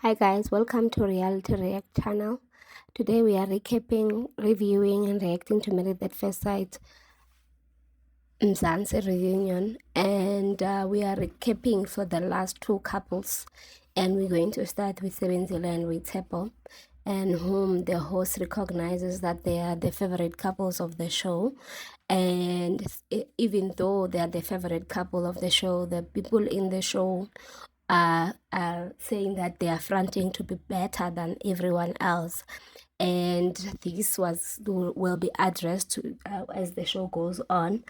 Hi guys, welcome to Reality React channel. Today we are recapping, reviewing and reacting to Married at First Sight Mzansi reunion, and we are recapping for the last two couples, and we're going to start with Sebenzile and with Tepo, and whom the host recognizes that they are the favorite couples of the show. And even though they are the favorite couple of the show, the people in the show are saying that they are fronting to be better than everyone else, and this will be addressed as the show goes on.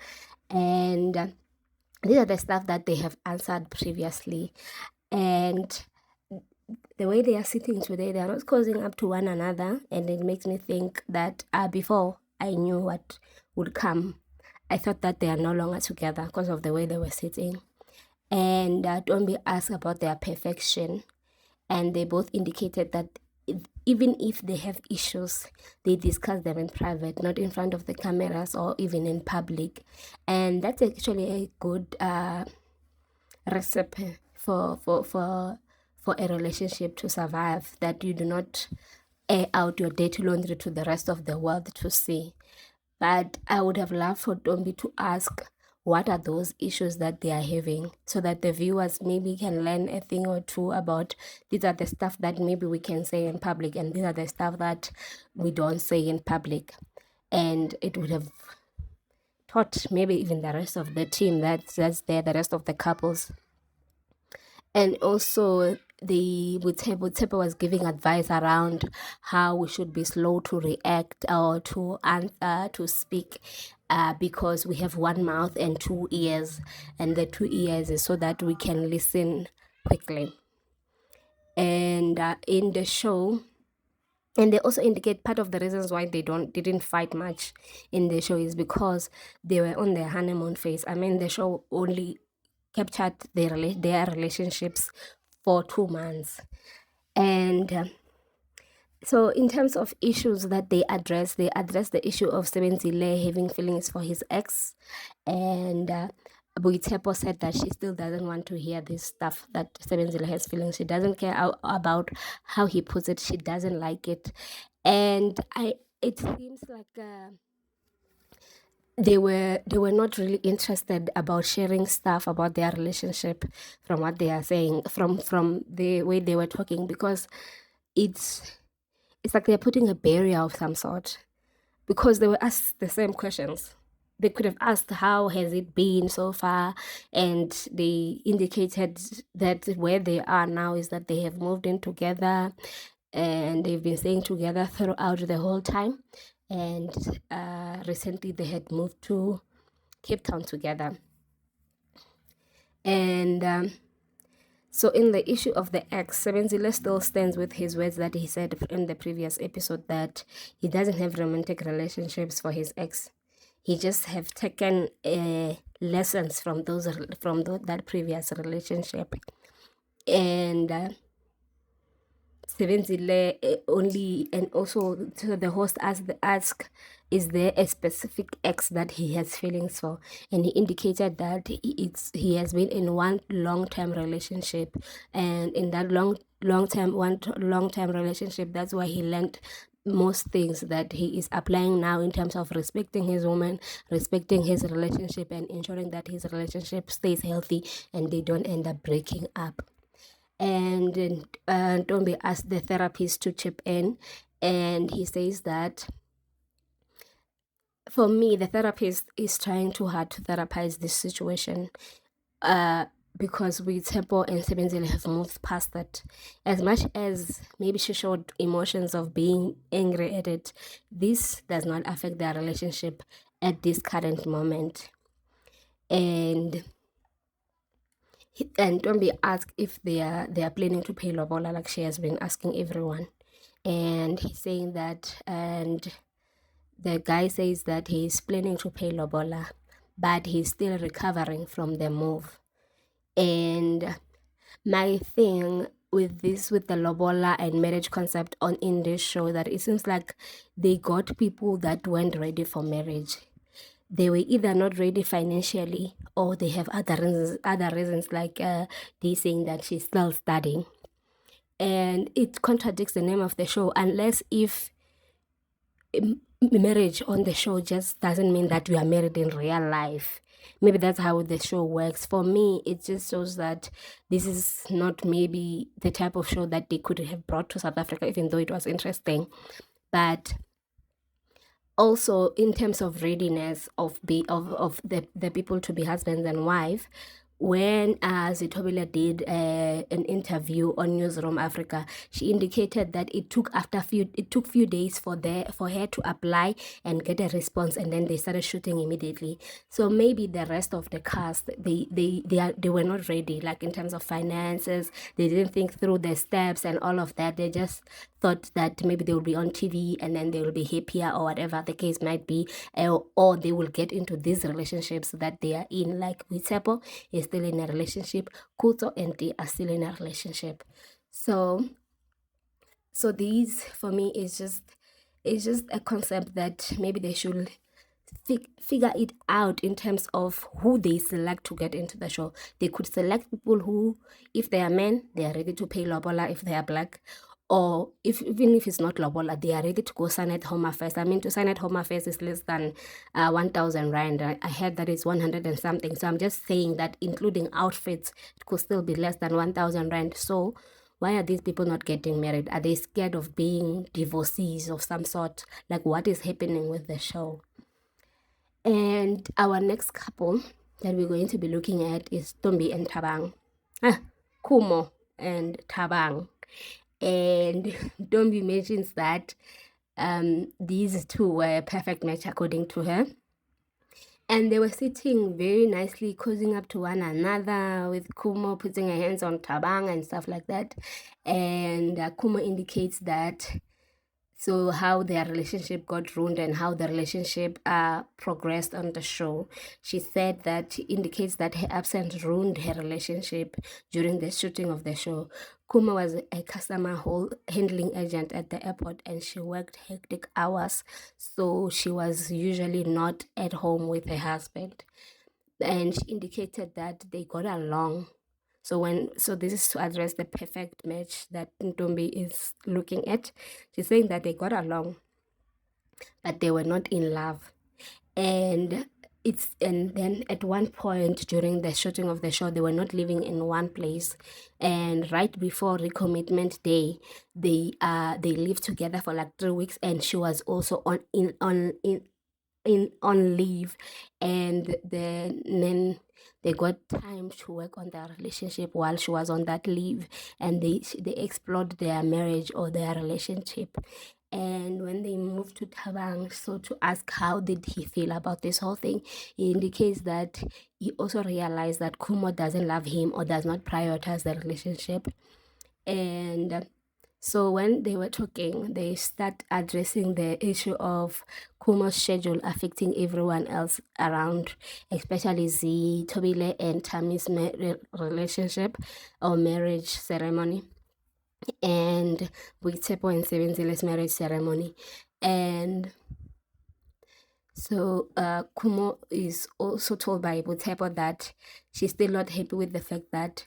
And these are the stuff that they have answered previously, and the way they are sitting today, they are not causing up to one another, and it makes me think that before I knew what would come, I thought that they are no longer together because of the way they were sitting. And don't be asked about their perfection, and they both indicated that even if they have issues, they discuss them in private, not in front of the cameras or even in public. And that's actually a good recipe for a relationship to survive, that you do not air out your dirty laundry to the rest of the world to see. But I would have loved for Dombi to ask what are those issues that they are having, so that the viewers maybe can learn a thing or two about these are the stuff that maybe we can say in public, and these are the stuff that we don't say in public. And it would have taught maybe even the rest of the team that's there, the rest of the couples. And also the Tepa was giving advice around how we should be slow to react or to speak, because we have one mouth and two ears, and the two ears is so that we can listen quickly. And in the show, and they also indicate part of the reasons why they didn't fight much in the show is because they were on their honeymoon phase. I mean, the show only captured their relationships for 2 months. And so in terms of issues that they address the issue of Sebenzile having feelings for his ex. And Boitepo said that she still doesn't want to hear this stuff, that Sebenzile has feelings. She doesn't care about how he puts it. She doesn't like it. And it seems like they were not really interested about sharing stuff about their relationship, from what they are saying, from the way they were talking, because it's like they're putting a barrier of some sort, because they were asked the same questions. They could have asked how has it been so far, and they indicated that where they are now is that they have moved in together, and they've been staying together throughout the whole time. And recently they had moved to Cape Town together. And so in the issue of the ex, Sebenzile still stands with his words that he said in the previous episode, that he doesn't have romantic relationships for his ex. He just have taken lessons from that previous relationship. And Sebenzile only, and also so the host ask, is there a specific ex that he has feelings for? And he indicated that he has been in one long-term relationship, and in that long-term relationship, that's why he learned most things that he is applying now in terms of respecting his woman, respecting his relationship, and ensuring that his relationship stays healthy and they don't end up breaking up. And Tombi asked the therapist to chip in, and he says that for me, the therapist is trying too hard to therapize this situation, because we Tempo and Sebenzile have moved past that. As much as maybe she showed emotions of being angry at it, this does not affect their relationship at this current moment. And don't be asked if they are planning to pay lobola, like she has been asking everyone. And he's saying that, and the guy says that he's planning to pay lobola, but he's still recovering from the move. And my thing with the lobola and marriage concept on in this show, that it seems like they got people that weren't ready for marriage. They were either not ready financially, or they have other reasons like they saying that she's still studying. and it contradicts the name of the show, unless if marriage on the show just doesn't mean that you are married in real life. Maybe that's how the show works. For me, it just shows that this is not maybe the type of show that they could have brought to South Africa, even though it was interesting. But also in terms of readiness of the people to be husbands and wife, when Zitobile did an interview on Newsroom Africa, she indicated that it took few days for her to apply and get a response, and then they started shooting immediately. So maybe the rest of the cast, they were not ready, like in terms of finances. They didn't think through the steps and all of that. They just thought that maybe they will be on TV and then they will be happier, or whatever the case might be, or they will get into these relationships that they are in. Like Witsepo is still in a relationship, Kuto and they are still in a relationship. So these for me is just a concept that maybe they should figure it out in terms of who they select to get into the show. They could select people who, if they are men, they are ready to pay lobola if they are black, or even if it's not lobola, they are ready to go sign at Home Affairs. I mean, to sign at Home Affairs is less than 1,000 rand. I heard that it's 100 and something. So I'm just saying that including outfits, it could still be less than 1,000 rand. So why are these people not getting married? Are they scared of being divorcees of some sort? Like, what is happening with the show? And our next couple that we're going to be looking at is Tombi and Tabang. Kumo and Tabang. And Tombi mentions that these two were a perfect match according to her. And they were sitting very nicely, cozying up to one another, with Kumo putting her hands on Tabang and stuff like that. And Kumo indicates that how their relationship got ruined and how the relationship progressed on the show. She said that she indicates that her absence ruined her relationship during the shooting of the show. Kuma was a customer handling agent at the airport, and she worked hectic hours, so she was usually not at home with her husband. And she indicated that they got along. So this is to address the perfect match that Ntombi is looking at. She's saying that they got along, but they were not in love. And then at one point during the shooting of the show, they were not living in one place. And right before recommitment day, they lived together for like 3 weeks, and she was also on leave, and then they got time to work on their relationship while she was on that leave, and they explored their marriage or their relationship. And when they moved to Tabang, so to ask how did he feel about this whole thing, he indicates that he also realized that Kumo doesn't love him or does not prioritize the relationship. And so when they were talking, they start addressing the issue of Kumo's schedule affecting everyone else around, especially Z, Tobile, and Tammy's relationship or marriage ceremony, and Witepo and Sevenzile's marriage ceremony. And so Kumo is also told by Witepo that she's still not happy with the fact that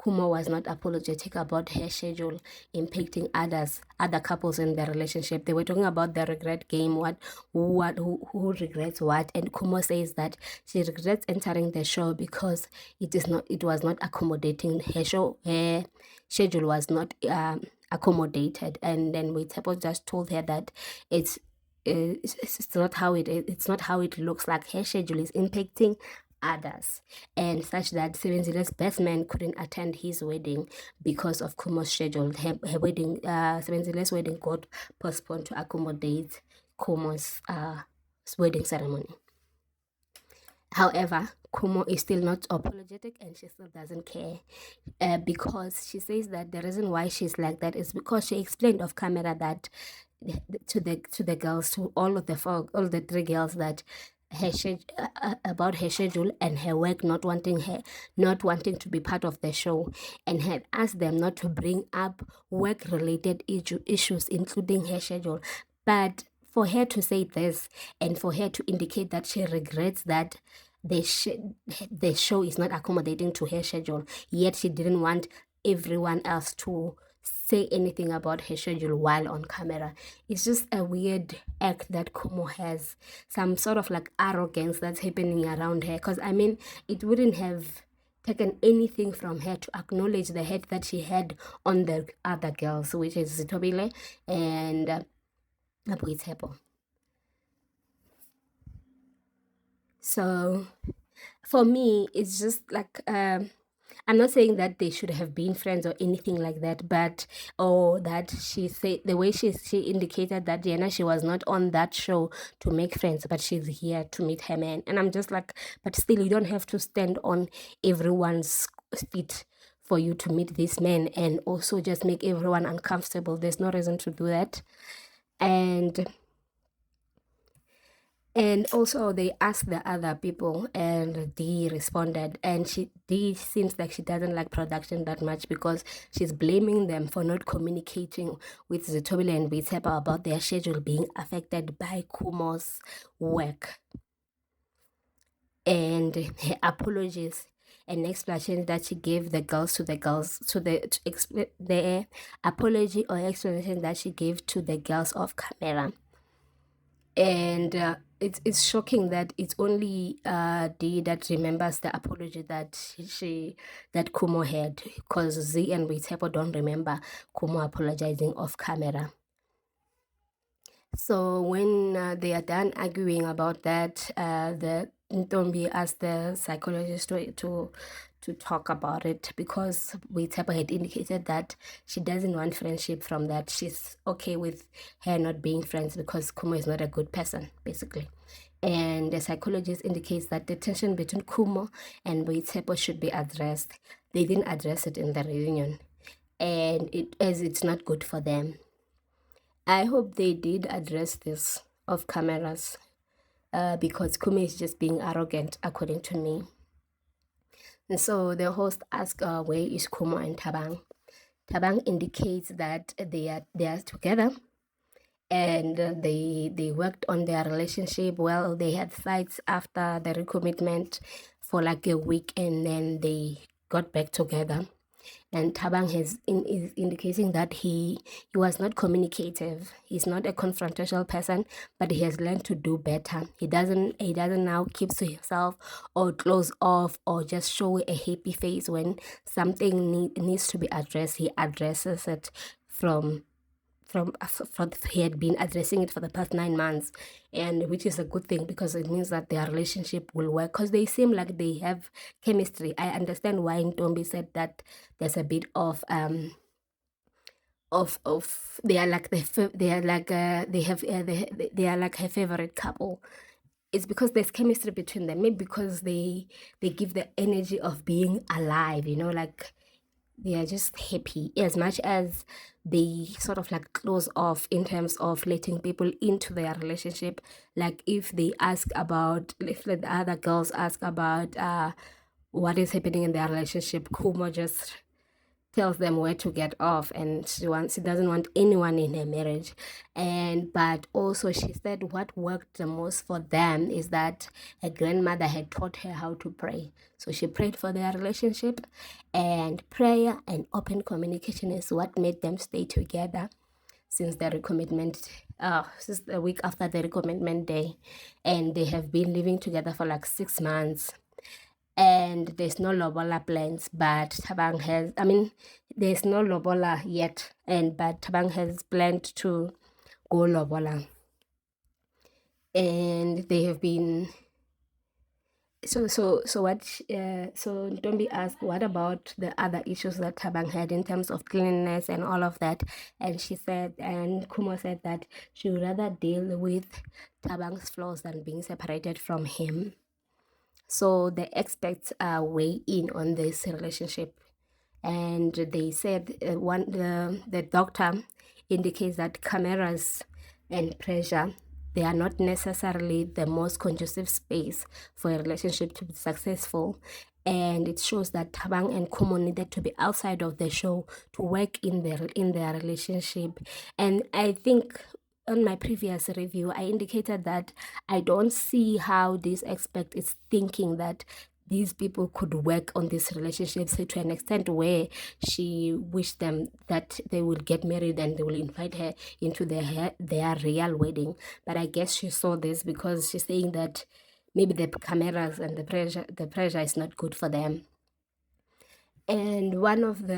Kumo was not apologetic about her schedule impacting other couples in their relationship. They were talking about the regret game, who regrets what, and Kumo says that she regrets entering the show because it was not accommodating. Her schedule was not accommodated, and then Witepo just told her that it's not how it looks like. Her schedule is impacting others, and such that Sevenzile's best man couldn't attend his wedding because of Kumo's schedule. Her wedding, Sevenzile's wedding got postponed to accommodate Kumo's wedding ceremony. However, Kumo is still not apologetic, and she still doesn't care because she says that the reason why she's like that is because she explained off camera that to the girls, to all the 3 girls, that about her schedule and her work, not wanting to be part of the show, and had asked them not to bring up work related issues including her schedule. But for her to say this, and for her to indicate that she regrets that the show is not accommodating to her schedule, yet she didn't want everyone else to say anything about her schedule while on camera. It's just a weird act that Kumo has, some sort of like arrogance that's happening around her. Because I mean, it wouldn't have taken anything from her to acknowledge the hate that she had on the other girls, which is Zitobile and Abuitepo. So for me, it's just like I'm not saying that they should have been friends or anything like that, but or that she said the way she indicated that Diana, she was not on that show to make friends, but she's here to meet her man. And I'm just like, but still, you don't have to stand on everyone's feet for you to meet this man and also just make everyone uncomfortable. There's no reason to do that. And also they asked the other people and Dee responded, and Dee seems like she doesn't like production that much because she's blaming them for not communicating with Zitobile and Bitepa about their schedule being affected by Kumo's work. And her apologies and explanation that she gave the girls to the apology or explanation that she gave to the girls off camera. And it's shocking that it's only Dee that remembers the apology that that Kumo had, because Z and Witepo don't remember Kumo apologizing off camera. So when they are done arguing about that, the Ntombi asked the psychologist to talk about it, because Witepo had indicated that she doesn't want friendship from that. She's okay with her not being friends because Kumo is not a good person, basically. And the psychologist indicates that the tension between Kumo and Witepo should be addressed. They didn't address it in the reunion, and it's not good for them. I hope they did address this off cameras, because Kumi is just being arrogant, according to me. And so the host asked, where is Kumo and Tabang? Tabang indicates that they are together, and they worked on their relationship well. They had fights after the recommitment for like a week, and then they got back together. And Tabang is indicating that he was not communicative. He's not a confrontational person, but he has learned to do better. He doesn't now keep to himself or close off or just show a happy face when something needs to be addressed. He addresses it from he had been addressing it for the past 9 months, and which is a good thing because it means that their relationship will work, because they seem like they have chemistry. I understand why Ntombi said that there's a bit of they are like they are like they are like her favorite couple. It's because there's chemistry between them, maybe because they give the energy of being alive, like they are just happy, as much as they sort of like close off in terms of letting people into their relationship. Like if the other girls ask about what is happening in their relationship, Kumo just tells them where to get off, and she doesn't want anyone in her marriage. But also she said what worked the most for them is that her grandmother had taught her how to pray. So she prayed for their relationship, and prayer and open communication is what made them stay together since the recommitment since the week after the recommitment day. And they have been living together for like 6 months, and there's no lobola plans, but Tabang has, there's no lobola yet, but Tabang has planned to go lobola. And they have been, so Ntombi asked, what about the other issues that Tabang had in terms of cleanliness and all of that? And she said, and Kumo said that she would rather deal with Tabang's flaws than being separated from him. So the experts weigh in on this relationship, and they said the doctor indicates that cameras and pressure, they are not necessarily the most conducive space for a relationship to be successful. And it shows that Tabang and Kumo needed to be outside of the show to work in their relationship. And I think on my previous review, I indicated that I don't see how this expert is thinking that these people could work on this relationship to an extent where she wished them that they will get married and they will invite her into their real wedding. But I guess she saw this because she's saying that maybe the cameras and the pressure is not good for them. And one of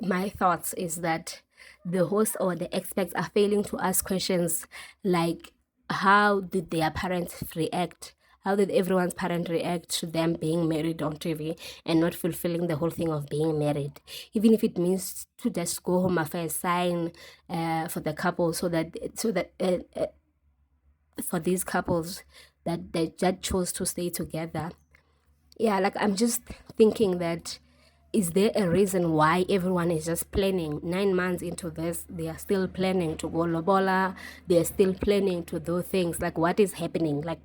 my thoughts is that the host or the experts are failing to ask questions like, how did their parents react? How did everyone's parent react to them being married on TV and not fulfilling the whole thing of being married? Even if it means to just go home after a sign for the couple, so that for these couples that they just chose to stay together. Yeah, like I'm just thinking that, is there a reason why everyone is just planning 9 months into this? They are still planning to go lobola. They are still planning to do things. Like, what is happening? Like,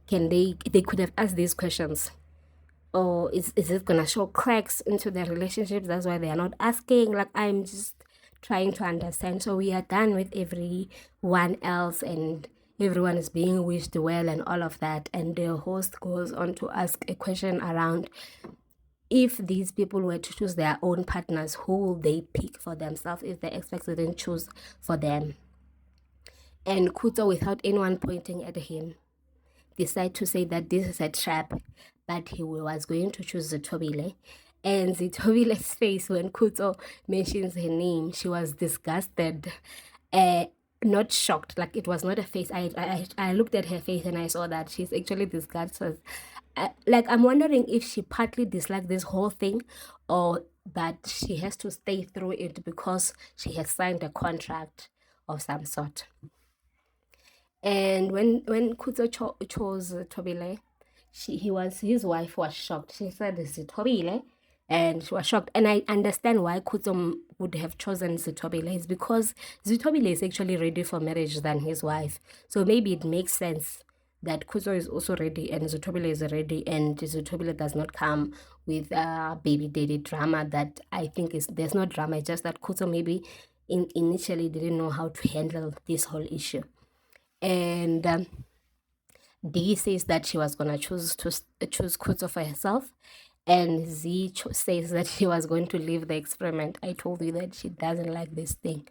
they could have asked these questions. Or is it gonna show cracks into their relationships? That's why they are not asking. Like, I'm just trying to understand. So we are done with everyone else, and everyone is being wished well and all of that. And the host goes on to ask a question around, if these people were to choose their own partners, who will they pick for themselves if the experts didn't choose for them? And Kuto, without anyone pointing at him, decided to say that this is a trap, but he was going to choose Zitobile. And Zitobile's face when Kuto mentions her name, she was disgusted. Not shocked, like it was not a face. I looked at her face and I saw that she's actually disgusted. Like, I'm wondering if she partly disliked this whole thing, or that she has to stay through it because she has signed a contract of some sort. And when Kuzo chose Tobile, his wife was shocked. She said, Zitobile, and she was shocked. And I understand why Kuzo would have chosen Zitobile. It's because Zitobile is actually ready for marriage than his wife. So maybe it makes sense that Kuzo is also ready and Zitobile is ready, and Zitobile does not come with baby daddy drama. That I think is, there's no drama. It's just that Kuzo maybe initially didn't know how to handle this whole issue. And D says that she was gonna choose Kuzo for herself, and Z says that she was going to leave the experiment. I told you that she doesn't like this thing.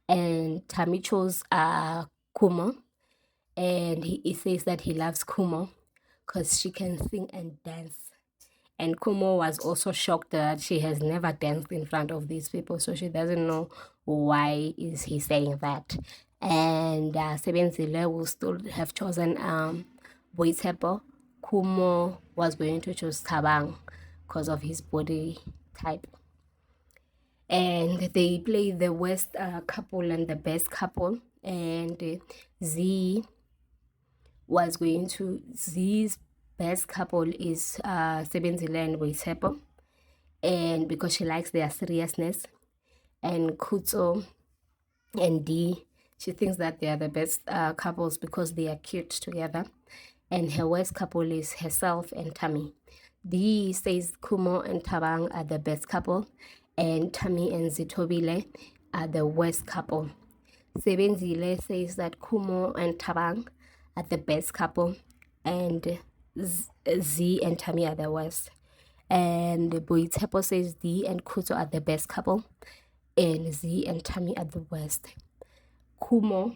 And Tammy chose Kumo, and he says that he loves Kumo because she can sing and dance. And Kumo was also shocked that she has never danced in front of these people, so she doesn't know why is he saying that. And Sebenzile will still have chosen Boitepo. Kumo was going to choose Tabang because of his body type. And they play the worst couple and the best couple. And Z's best couple is Sebenzile and Boitepo, and because she likes their seriousness. And Kutso and D, she thinks that they are the best couples because they are cute together. And her worst couple is herself and Tammy. D says Kumo and Tabang are the best couple, and Tammy and Zitobile are the worst couple. Sebenzile says that Kumo and Tabang are the best couple, and Z and Tammy are the worst. And Boitepo says D and Kuto are the best couple, and Z and Tammy are the worst. Kumo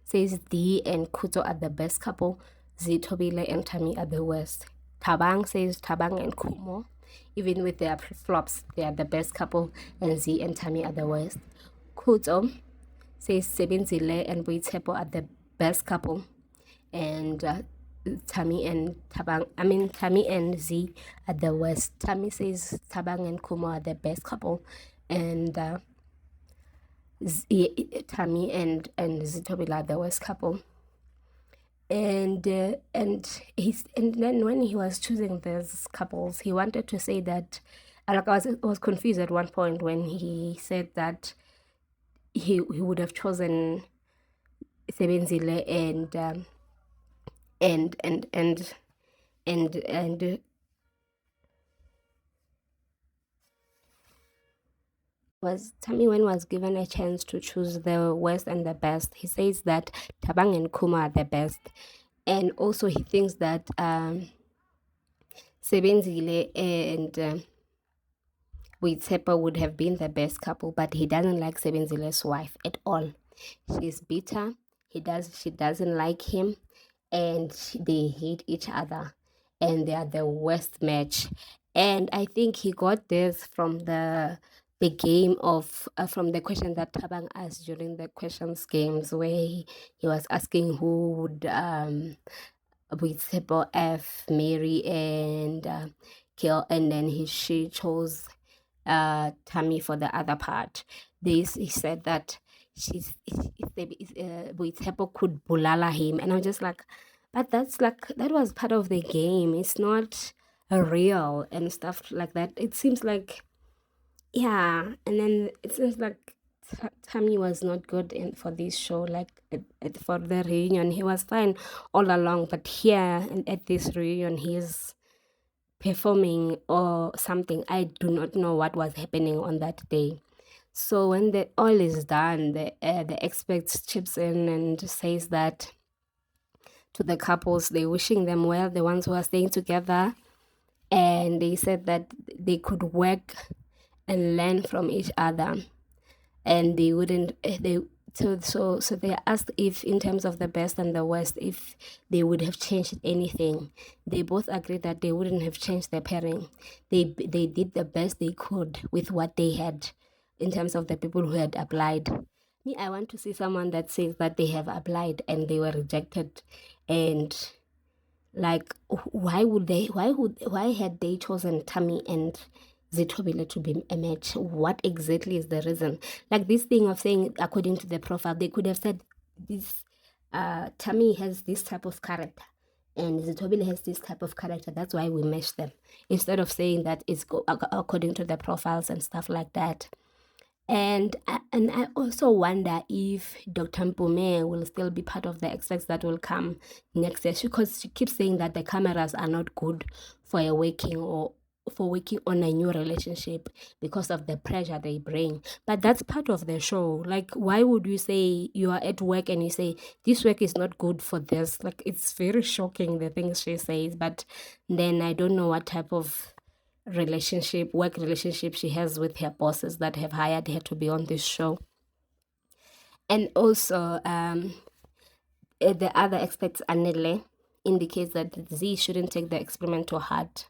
says D and Kuto are the best couple, Zitobile and Tammy are the worst. Tabang says Tabang and Kumo, even with their flops, they are the best couple, and Z and Tammy are the worst. Kuto says Sebenzile and Boitepo are the best couple, and Tammy and Z are the worst. Tammy says Tabang and Kumo are the best couple, and Tammy and Zitobile are the worst couple. And then when he was choosing these couples, he wanted to say that, like, I was confused at one point when he said that he would have chosen Sebenzile and was Tammy, when was given a chance to choose the worst and the best, he says that Tabang and Kuma are the best. And also he thinks that Sebenzile and Boitsepo would have been the best couple, but he doesn't like Sebenzile's wife at all. She's bitter. She doesn't like him, and they hate each other, and they are the worst match. And I think he got this from the game of from the question that Tabang asked during the questions games, where he was asking who would Boitsepo F marry and kill, and then she chose Tammy for the other part. He said that Boitsepo could bulala him, and I'm just like, but that's like that was part of the game. It's not a real and stuff like that. It seems like yeah, and then it seems like Tammy was not good in for this show. Like for the reunion, he was fine all along, but here and at this reunion, he's performing or something. I do not know what was happening on that day. So when the all is done, the experts chips in and says that to the couples, they wishing them well, the ones who are staying together, and they said that they could work and learn from each other, and they wouldn't they so they asked if in terms of the best and the worst if they would have changed anything. They both agreed that they wouldn't have changed their pairing. They did the best they could with what they had in terms of the people who had applied. Me, I want to see someone that says that they have applied and they were rejected, and like why had they chosen Tammy and Zitobile to be a match? What exactly is the reason? Like this thing of saying according to the profile, they could have said this Tammy has this type of character and Zitobile has this type of character. That's why we match them. Instead of saying that it's according to the profiles and stuff like that. And I also wonder if Dr. Mpume will still be part of the experts that will come next year, because she keeps saying that the cameras are not good for a working or for working on a new relationship because of the pressure they bring. But that's part of the show. Like, why would you say you are at work and you say this work is not good for this? Like, it's very shocking the things she says. But then I don't know what type of work relationship she has with her bosses that have hired her to be on this show. And also the other aspects, Anele indicates that Z shouldn't take the experiment to heart,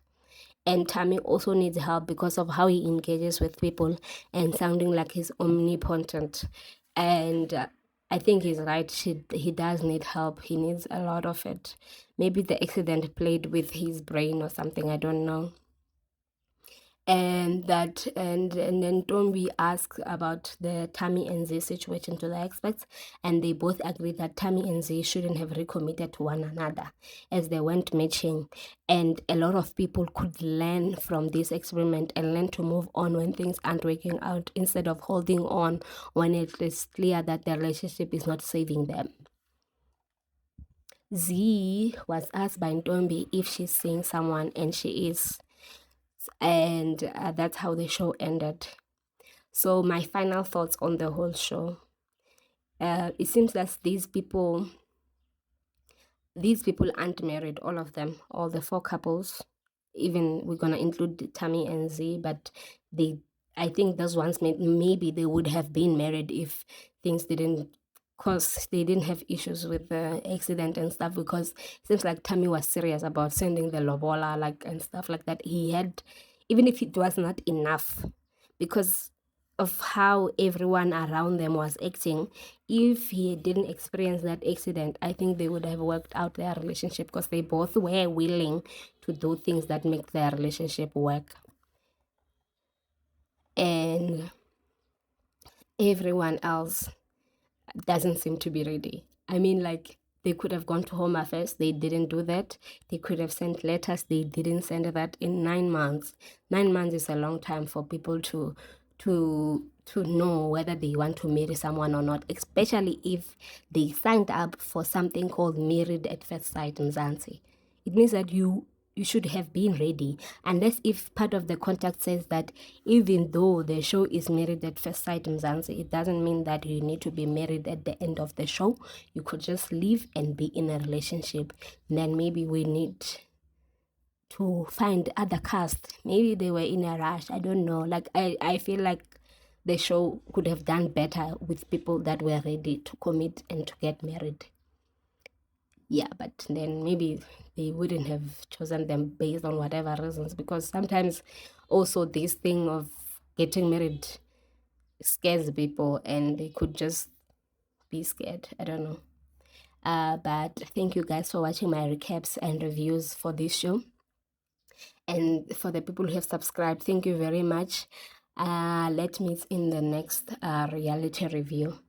and Tammy also needs help because of how he engages with people and sounding like he's omnipotent. And I think he's right. He does need help. He needs a lot of it. Maybe the accident played with his brain or something, I don't know. And then Tombi asks about the Tammy and Z situation to the experts, and they both agree that Tammy and Z shouldn't have recommitted to one another as they weren't matching, and a lot of people could learn from this experiment and learn to move on when things aren't working out instead of holding on when it is clear that the relationship is not saving them. Z was asked by Ntombi if she's seeing someone, and she is, and that's how the show ended. So my final thoughts on the whole show, it seems that these people aren't married, all of them, all the four couples. Even we're gonna include Tammy and Z, but they I think those ones maybe they would have been married if things didn't, cause they didn't have issues with the accident and stuff, because it seems like Tammy was serious about sending the lobola, like, and stuff like that. He had, even if it was not enough, because of how everyone around them was acting, if he didn't experience that accident, I think they would have worked out their relationship, because they both were willing to do things that make their relationship work. And everyone else doesn't seem to be ready. I mean, like, they could have gone to Home Affairs, they didn't do that. They could have sent letters, they didn't send that in 9 months. 9 months is a long time for people to know whether they want to marry someone or not, especially if they signed up for something called Married at First Sight in Mzansi. It means that you should have been ready, unless if part of the contract says that even though the show is Married at First Sight in Mzansi, it doesn't mean that you need to be married at the end of the show. You could just leave and be in a relationship. Then maybe we need to find other cast. Maybe they were in a rush. I don't know. Like I feel like the show could have done better with people that were ready to commit and to get married. Yeah, but then maybe they wouldn't have chosen them based on whatever reasons, because sometimes also this thing of getting married scares people and they could just be scared. I don't know. But thank you guys for watching my recaps and reviews for this show. And for the people who have subscribed, thank you very much. Let's meet in the next reality review.